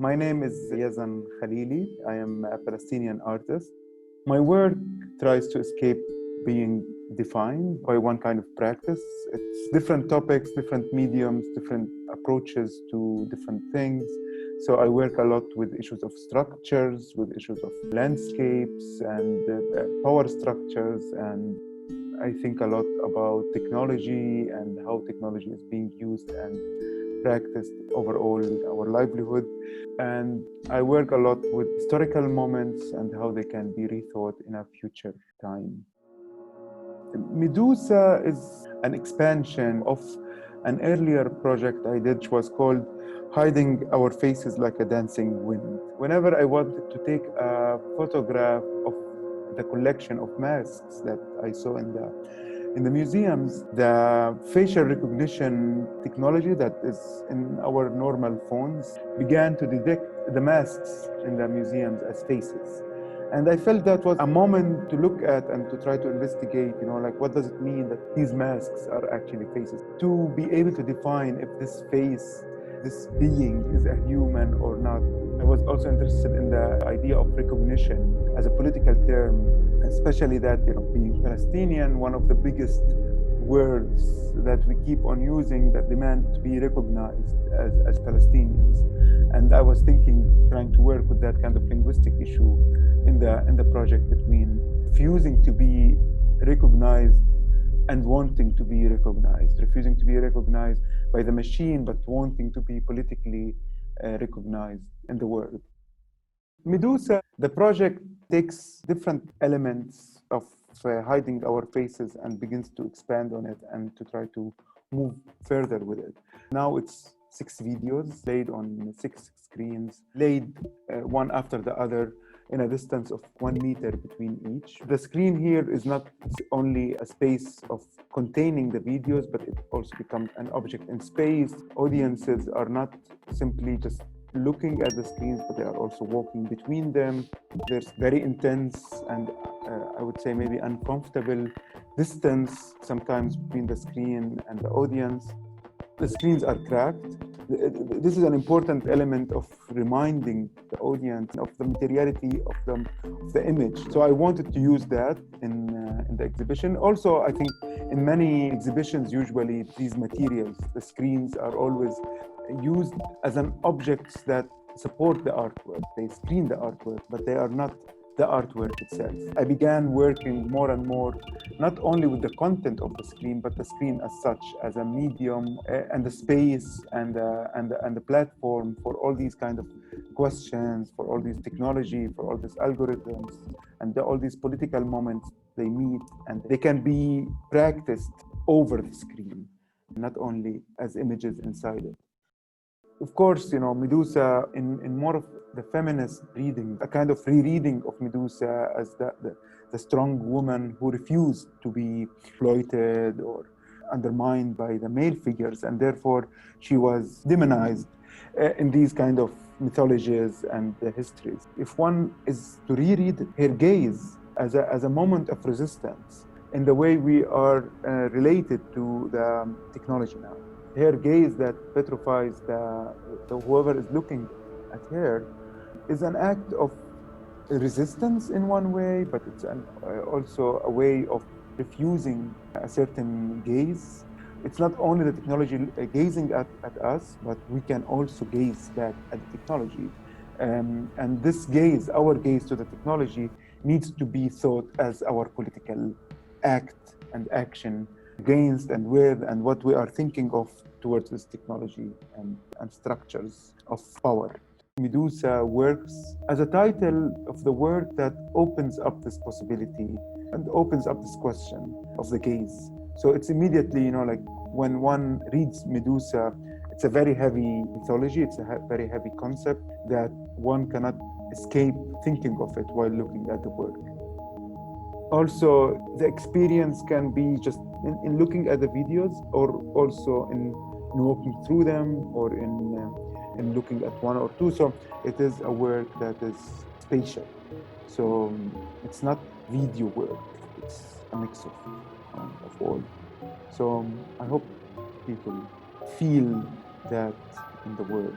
My name is Yazan Khalili. I am a Palestinian artist. My work tries to escape being defined by one kind of practice. It's different topics, different mediums, different approaches to different things. So I work a lot with issues of structures, with issues of landscapes and power structures. And I think a lot about technology and how technology is being used and practiced overall our livelihood. And I work a lot with historical moments and how they can be rethought in a future time. Medusa is an expansion of an earlier project I did, which was called Hiding Our Faces Like a Dancing Wind. Whenever I wanted to take a photograph of the collection of masks that I saw in the museums, the facial recognition technology that is in our normal phones began to detect the masks in the museums as faces. And I felt that was a moment to look at and to try to investigate, like what does it mean that these masks are actually faces? To be able to define if this face, this being is a human or not. I was also interested in the idea of recognition as a political term, especially that, being Palestinian, one of the biggest words that we keep on using that demand to be recognized as Palestinians. And I was trying to work with that kind of linguistic issue in the project between refusing to be recognized and wanting to be recognized, refusing to be recognized by the machine, but wanting to be politically recognized in the world. Medusa, the project takes different elements of hiding our faces and begins to expand on it and to try to move further with it. Now it's 6 videos laid on 6 screens, laid one after the other in a distance of 1 meter between each. The screen here is not only a space of containing the videos, but it also becomes an object in space. Audiences are not simply just looking at the screens, but they are also walking between them. There's very intense and I would say maybe uncomfortable distance sometimes between the screen and the audience. The screens are cracked. This is an important element of reminding the audience of the materiality of the image. So I wanted to use that in the exhibition. Also, I think in many exhibitions, usually these materials, the screens are always used as an objects that support the artwork. They screen the artwork, but they are not the artwork itself. I began working more and more, not only with the content of the screen, but the screen as such, as a medium and the space and the platform for all these kind of questions, for all these technology, for all these algorithms, and all these political moments they meet, and they can be practiced over the screen, not only as images inside it. Of course, Medusa in more of the feminist reading, a kind of rereading of Medusa as the strong woman who refused to be exploited or undermined by the male figures, and therefore she was demonized in these kind of mythologies and histories. If one is to reread her gaze as a moment of resistance in the way we are related to the technology now, her gaze that petrifies the whoever is looking at her is an act of resistance in one way, but it's also a way of refusing a certain gaze. It's not only the technology gazing at us, but we can also gaze back at the technology. And this gaze, our gaze to the technology, needs to be thought as our political act and action against and with and what we are thinking of towards this technology and structures of power. Medusa works as a title of the work that opens up this possibility and opens up this question of the gaze. So it's immediately, like when one reads Medusa, it's a very heavy mythology, it's a very heavy concept that one cannot escape thinking of it while looking at the work. Also, the experience can be just in looking at the videos, or also in walking through them, or in looking at one or two. So it is a work that is spatial. So it's not video work, it's a mix of all. So I hope people feel that in the work.